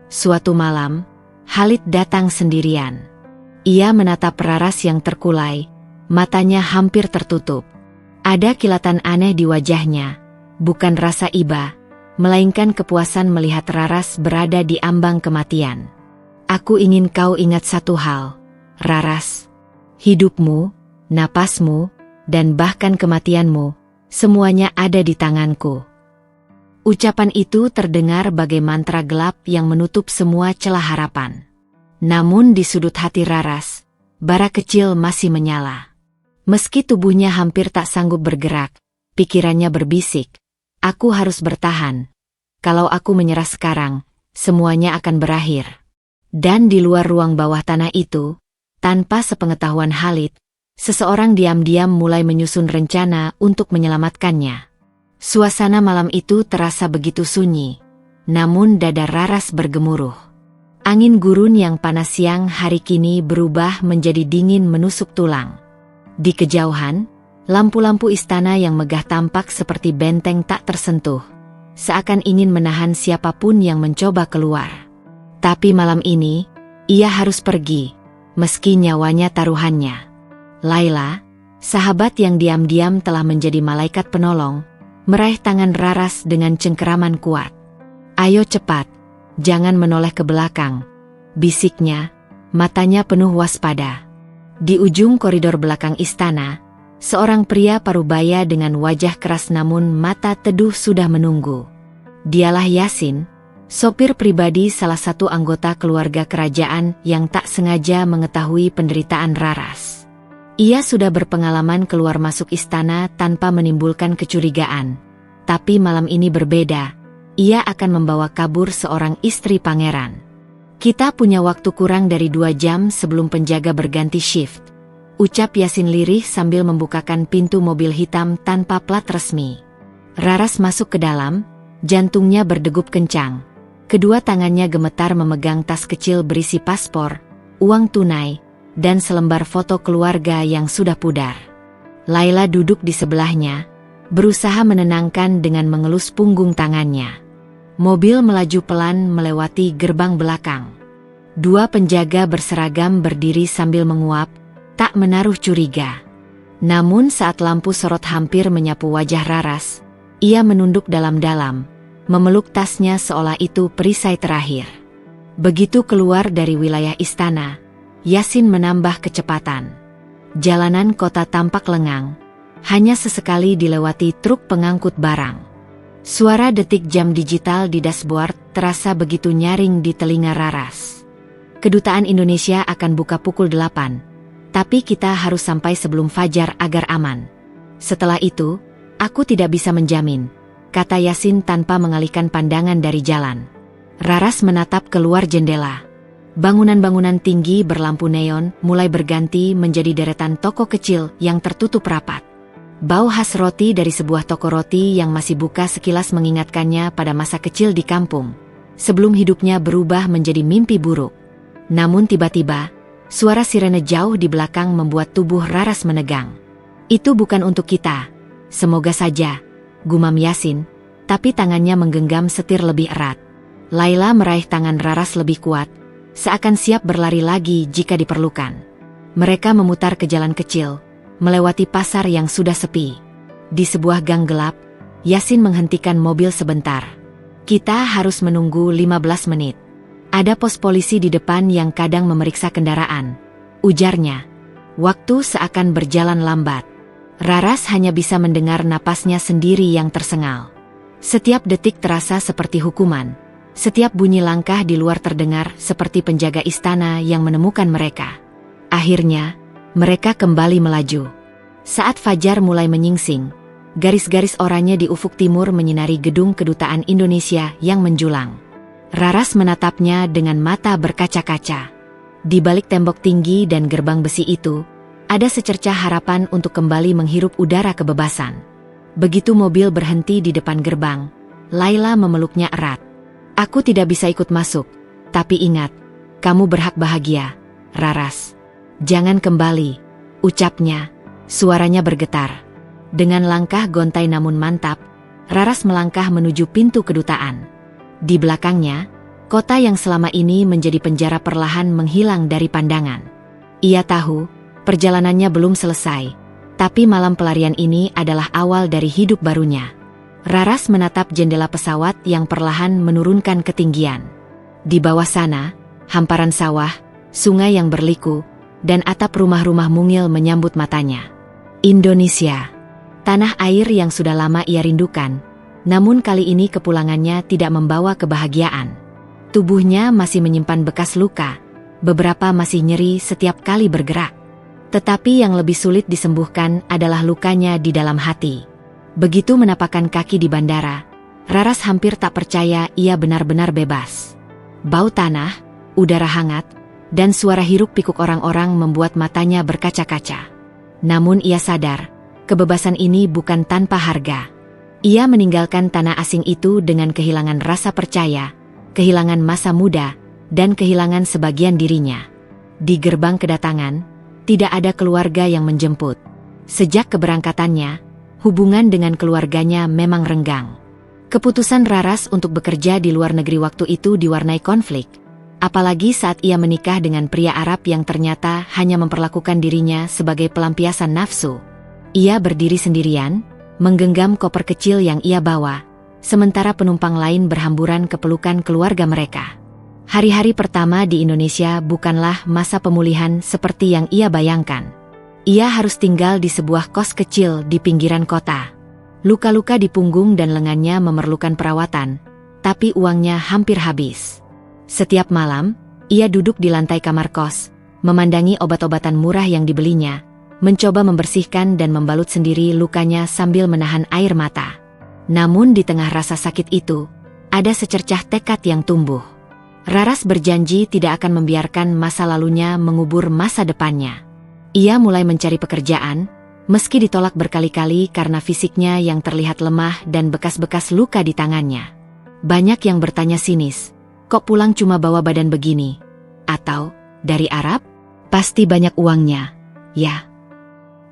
Suatu malam, Khalid datang sendirian. Ia menatap Raras yang terkulai, matanya hampir tertutup. Ada kilatan aneh di wajahnya, bukan rasa iba, melainkan kepuasan melihat Raras berada di ambang kematian. Aku ingin kau ingat satu hal, Raras. Hidupmu, napasmu, dan bahkan kematianmu, semuanya ada di tanganku. Ucapan itu terdengar bagai mantra gelap yang menutup semua celah harapan. Namun di sudut hati Raras, bara kecil masih menyala. Meski tubuhnya hampir tak sanggup bergerak, pikirannya berbisik, aku harus bertahan. Kalau aku menyerah sekarang, semuanya akan berakhir. Dan di luar ruang bawah tanah itu, tanpa sepengetahuan Khalid, seseorang diam-diam mulai menyusun rencana untuk menyelamatkannya. Suasana malam itu terasa begitu sunyi, namun dada Raras bergemuruh. Angin gurun yang panas siang hari kini berubah menjadi dingin menusuk tulang. Di kejauhan, lampu-lampu istana yang megah tampak seperti benteng tak tersentuh, seakan ingin menahan siapapun yang mencoba keluar. Tapi malam ini, ia harus pergi, meski nyawanya taruhannya. Laila, sahabat yang diam-diam telah menjadi malaikat penolong, meraih tangan Raras dengan cengkeraman kuat. "Ayo cepat, jangan menoleh ke belakang," bisiknya, matanya penuh waspada. Di ujung koridor belakang istana, seorang pria parubaya dengan wajah keras namun mata teduh sudah menunggu. Dialah Yasin, sopir pribadi salah satu anggota keluarga kerajaan yang tak sengaja mengetahui penderitaan Raras. Ia sudah berpengalaman keluar masuk istana tanpa menimbulkan kecurigaan. Tapi malam ini berbeda, ia akan membawa kabur seorang istri pangeran. "Kita punya waktu kurang dari 2 jam sebelum penjaga berganti shift," ucap Yasin lirih sambil membukakan pintu mobil hitam tanpa plat resmi. Raras masuk ke dalam, jantungnya berdegup kencang. Kedua tangannya gemetar memegang tas kecil berisi paspor, uang tunai, dan selembar foto keluarga yang sudah pudar. Laila duduk di sebelahnya, berusaha menenangkan dengan mengelus punggung tangannya. Mobil melaju pelan melewati gerbang belakang. 2 penjaga berseragam berdiri sambil menguap, tak menaruh curiga. Namun saat lampu sorot hampir menyapu wajah Raras, ia menunduk dalam-dalam, memeluk tasnya seolah itu perisai terakhir. Begitu keluar dari wilayah istana, Yasin menambah kecepatan. Jalanan kota tampak lengang, hanya sesekali dilewati truk pengangkut barang. Suara detik jam digital di dashboard terasa begitu nyaring di telinga Raras. "Kedutaan Indonesia akan buka pukul 8, tapi kita harus sampai sebelum fajar agar aman. Setelah itu, aku tidak bisa menjamin," kata Yasin tanpa mengalihkan pandangan dari jalan. Raras menatap keluar jendela. Bangunan-bangunan tinggi berlampu neon mulai berganti menjadi deretan toko kecil yang tertutup rapat. Bau khas roti dari sebuah toko roti yang masih buka sekilas mengingatkannya pada masa kecil di kampung, sebelum hidupnya berubah menjadi mimpi buruk. Namun tiba-tiba, suara sirene jauh di belakang membuat tubuh Raras menegang. "Itu bukan untuk kita. Semoga saja," gumam Yasin, tapi tangannya menggenggam setir lebih erat. Laila meraih tangan Raras lebih kuat, seakan siap berlari lagi jika diperlukan. Mereka memutar ke jalan kecil, melewati pasar yang sudah sepi. Di sebuah gang gelap, Yasin menghentikan mobil sebentar. "Kita harus menunggu 15 menit. Ada pos polisi di depan yang kadang memeriksa kendaraan," ujarnya. Waktu seakan berjalan lambat. Raras hanya bisa mendengar napasnya sendiri yang tersengal. Setiap detik terasa seperti hukuman. Setiap bunyi langkah di luar terdengar seperti penjaga istana yang menemukan mereka. Akhirnya, mereka kembali melaju. Saat fajar mulai menyingsing, garis-garis oranye di ufuk timur menyinari gedung kedutaan Indonesia yang menjulang. Raras menatapnya dengan mata berkaca-kaca. Di balik tembok tinggi dan gerbang besi itu, ada secercah harapan untuk kembali menghirup udara kebebasan. Begitu mobil berhenti di depan gerbang, Laila memeluknya erat. "Aku tidak bisa ikut masuk, tapi ingat, kamu berhak bahagia, Raras. Jangan kembali," ucapnya, suaranya bergetar. Dengan langkah gontai namun mantap, Raras melangkah menuju pintu kedutaan. Di belakangnya, kota yang selama ini menjadi penjara perlahan menghilang dari pandangan. Ia tahu, perjalanannya belum selesai, tapi malam pelarian ini adalah awal dari hidup barunya. Raras menatap jendela pesawat yang perlahan menurunkan ketinggian. Di bawah sana, hamparan sawah, sungai yang berliku, dan atap rumah-rumah mungil menyambut matanya. Indonesia. Tanah air yang sudah lama ia rindukan, namun kali ini kepulangannya tidak membawa kebahagiaan. Tubuhnya masih menyimpan bekas luka, beberapa masih nyeri setiap kali bergerak. Tetapi yang lebih sulit disembuhkan adalah lukanya di dalam hati. Begitu menapakkan kaki di bandara, Raras hampir tak percaya ia benar-benar bebas. Bau tanah, udara hangat, dan suara hiruk-pikuk orang-orang membuat matanya berkaca-kaca. Namun ia sadar, kebebasan ini bukan tanpa harga. Ia meninggalkan tanah asing itu dengan kehilangan rasa percaya, kehilangan masa muda, dan kehilangan sebagian dirinya. Di gerbang kedatangan, tidak ada keluarga yang menjemput. Sejak keberangkatannya, hubungan dengan keluarganya memang renggang. Keputusan Raras untuk bekerja di luar negeri waktu itu diwarnai konflik. Apalagi saat ia menikah dengan pria Arab yang ternyata hanya memperlakukan dirinya sebagai pelampiasan nafsu. Ia berdiri sendirian, menggenggam koper kecil yang ia bawa, sementara penumpang lain berhamburan ke pelukan keluarga mereka. Hari-hari pertama di Indonesia bukanlah masa pemulihan seperti yang ia bayangkan. Ia harus tinggal di sebuah kos kecil di pinggiran kota. Luka-luka di punggung dan lengannya memerlukan perawatan, tapi uangnya hampir habis. Setiap malam, ia duduk di lantai kamar kos, memandangi obat-obatan murah yang dibelinya, mencoba membersihkan dan membalut sendiri lukanya sambil menahan air mata. Namun di tengah rasa sakit itu, ada secercah tekad yang tumbuh. Raras berjanji tidak akan membiarkan masa lalunya mengubur masa depannya. Ia mulai mencari pekerjaan, meski ditolak berkali-kali karena fisiknya yang terlihat lemah dan bekas-bekas luka di tangannya. Banyak yang bertanya sinis, kok pulang cuma bawa badan begini? Atau, dari Arab? Pasti banyak uangnya, ya.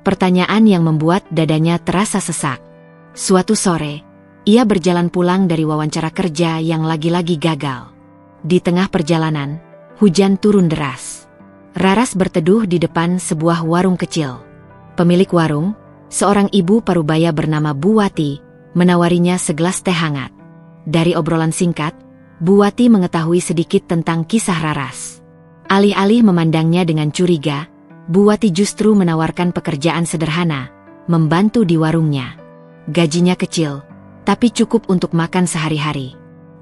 Pertanyaan yang membuat dadanya terasa sesak. Suatu sore, ia berjalan pulang dari wawancara kerja yang lagi-lagi gagal. Di tengah perjalanan, hujan turun deras. Raras berteduh di depan sebuah warung kecil. Pemilik warung, seorang ibu parubaya bernama Bu Wati, menawarinya segelas teh hangat. Dari obrolan singkat, Bu Wati mengetahui sedikit tentang kisah Raras. Alih-alih memandangnya dengan curiga, Bu Wati justru menawarkan pekerjaan sederhana, membantu di warungnya. Gajinya kecil, tapi cukup untuk makan sehari-hari.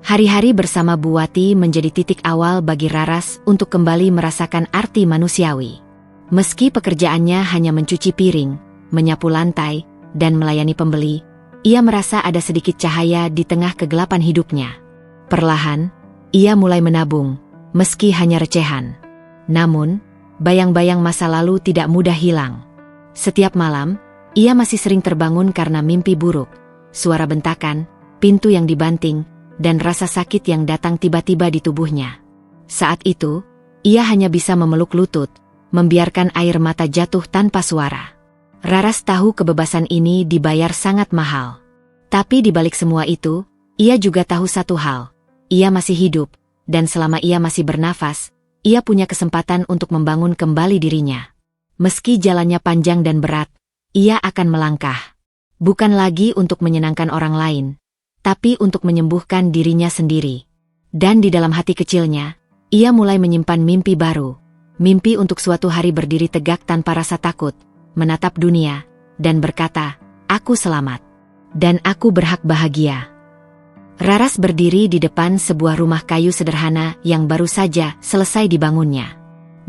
Hari-hari bersama Bu Wati menjadi titik awal bagi Raras untuk kembali merasakan arti manusiawi. Meski pekerjaannya hanya mencuci piring, menyapu lantai, dan melayani pembeli, ia merasa ada sedikit cahaya di tengah kegelapan hidupnya. Perlahan, ia mulai menabung, meski hanya recehan. Namun, bayang-bayang masa lalu tidak mudah hilang. Setiap malam, ia masih sering terbangun karena mimpi buruk, suara bentakan, pintu yang dibanting, dan rasa sakit yang datang tiba-tiba di tubuhnya. Saat itu, ia hanya bisa memeluk lutut, membiarkan air mata jatuh tanpa suara. Raras tahu kebebasan ini dibayar sangat mahal. Tapi di balik semua itu, ia juga tahu satu hal. Ia masih hidup, dan selama ia masih bernafas, ia punya kesempatan untuk membangun kembali dirinya. Meski jalannya panjang dan berat, ia akan melangkah. Bukan lagi untuk menyenangkan orang lain, tapi untuk menyembuhkan dirinya sendiri. Dan di dalam hati kecilnya, ia mulai menyimpan mimpi baru. Mimpi untuk suatu hari berdiri tegak tanpa rasa takut, menatap dunia, dan berkata, "Aku selamat. Dan aku berhak bahagia." Raras berdiri di depan sebuah rumah kayu sederhana yang baru saja selesai dibangunnya.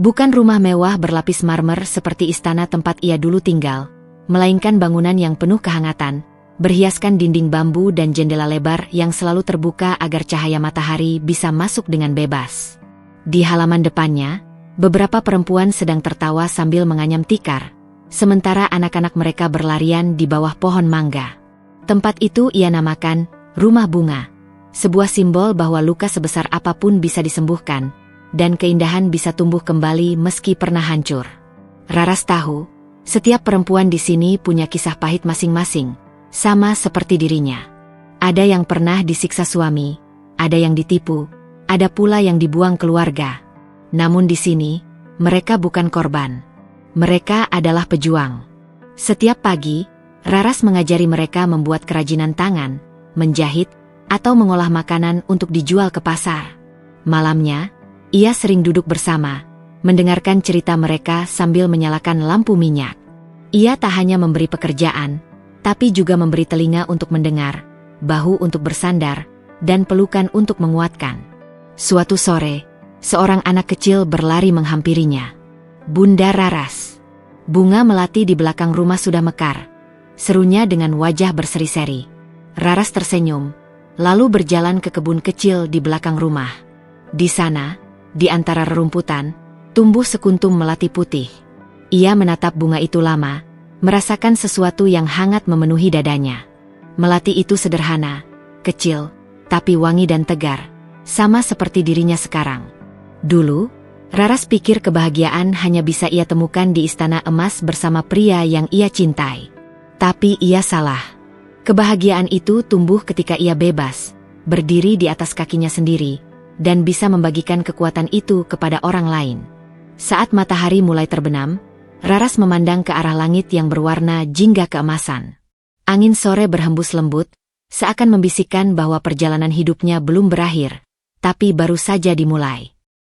Bukan rumah mewah berlapis marmer seperti istana tempat ia dulu tinggal, melainkan bangunan yang penuh kehangatan, berhiaskan dinding bambu dan jendela lebar yang selalu terbuka agar cahaya matahari bisa masuk dengan bebas. Di halaman depannya, beberapa perempuan sedang tertawa sambil menganyam tikar, sementara anak-anak mereka berlarian di bawah pohon mangga. Tempat itu ia namakan Rumah Bunga, sebuah simbol bahwa luka sebesar apapun bisa disembuhkan, dan keindahan bisa tumbuh kembali meski pernah hancur. Raras tahu, setiap perempuan di sini punya kisah pahit masing-masing, sama seperti dirinya. Ada yang pernah disiksa suami, ada yang ditipu, ada pula yang dibuang keluarga. Namun di sini, mereka bukan korban. Mereka adalah pejuang. Setiap pagi, Raras mengajari mereka membuat kerajinan tangan, menjahit, atau mengolah makanan untuk dijual ke pasar. Malamnya, ia sering duduk bersama, mendengarkan cerita mereka sambil menyalakan lampu minyak. Ia tak hanya memberi pekerjaan, tapi juga memberi telinga untuk mendengar, bahu untuk bersandar, dan pelukan untuk menguatkan. Suatu sore, seorang anak kecil berlari menghampirinya. "Bunda Raras." Bunga melati di belakang rumah sudah mekar, serunya dengan wajah berseri-seri. Raras tersenyum, lalu berjalan ke kebun kecil di belakang rumah. Di sana, di antara rerumputan, tumbuh sekuntum melati putih. Ia menatap bunga itu lama, merasakan sesuatu yang hangat memenuhi dadanya. Melati itu sederhana, kecil, tapi wangi dan tegar, sama seperti dirinya sekarang. Dulu, Raras pikir kebahagiaan hanya bisa ia temukan di istana emas bersama pria yang ia cintai. Tapi ia salah. Kebahagiaan itu tumbuh ketika ia bebas, berdiri di atas kakinya sendiri, dan bisa membagikan kekuatan itu kepada orang lain. Saat matahari mulai terbenam, Raras memandang ke arah langit yang berwarna jingga keemasan. Angin sore berhembus lembut, seakan membisikkan bahwa perjalanan hidupnya belum berakhir, tapi baru saja dimulai.